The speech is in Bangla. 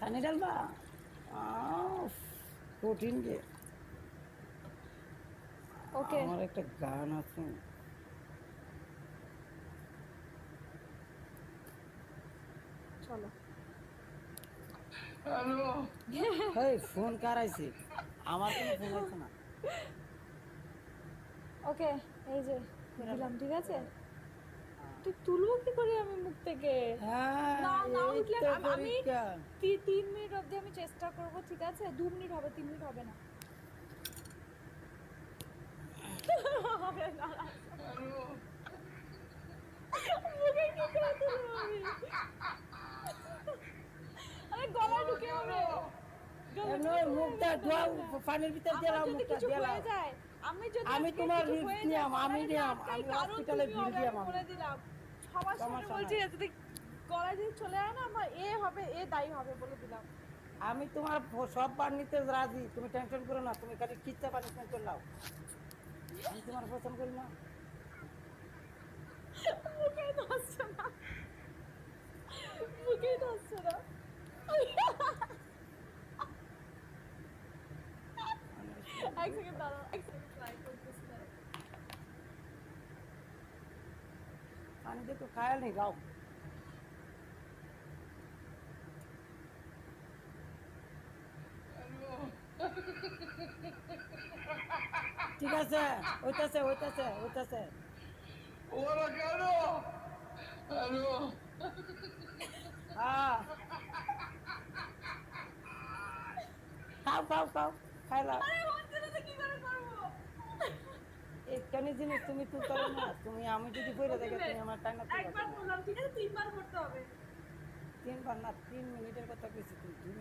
পানি ঢালবা কঠিন যে। ওকে আমার একটা গান আছে। চলো। হেই ফোন কার আইছে? আমার কোনো ফোন আইছে না। ওকে, এই যে করে দিলাম, দাও, ঠিক আছে। করে দাও। হ্যাঁ তুই তুলবো কি করে আমি মুখ থেকে? না হ্যাঁ, না এই উঠলে তো আমি পরীক্ষা। 3 মিনিট অবধি আমি চেষ্টা করব, ঠিক আছে? 2 মিনিট হবে, 3 মিনিট হবে না। হবে না, মুখে কি করে তুলবো আমি? আরে গলায় ঢুকে যাবে, গলায় এমনি ঢুকে মুখটা যাবে, ধোয়া, হবে না। পানির ভিতর আমার দিলাম, যদি মুখটা কিছু হয়ে দিলাম। যায়, আমি যদি আমি আজকে তোমার কিছু রিস্ক হয়ে যায়, নিয়াম, আমি গলায় যদি নিয়াম, আটকাই, আমি কারণ হসপিটালে তুমি বিল হবে, দিয়াম আমি আমি। বলে দিলাম। সবার সামনে সমস্যা বলছি, নাই। যদি গলায় যদি চলে যায় না, আমার এ হবে, এ দায়ী হবে, বলে দিলাম। আমি তোমার সব বার নিতে রাজি, তুমি টেনশন করো না, তুমি খালি কিচ্ছা পানিশমেন্ট করলাও। আমি তোমার পছন্দ করি না। মুখেই ধরছে না, মুখেই ধরছে না। এক সেকেন্ড দাঁড়াও, এক সেকেন্ড ট্রাই করতেছি, দাঁড়াও। পানি দিয়ে তো খায়াল নেই গাও। ঠিক আছে, হইতাছে হইতাছে হইতাছে। ওরা কেন? হ্যালো। হ্যাঁ, খাও খাও খাও, খাইলা। আরে হচ্ছে না তো, কি করে করবো? একখানি জিনিস তুমি তুলতে পারো না, তুমি আমি যদি পড়ে ওকে থাকি তুমি ওয়েট, আমার টাইনা তুলবা একবার তুমি। করলাম, ঠিক আছে, 3বার করতে হবে। 3 বার না, 3 মিনিটের কথা কইছি, তুমি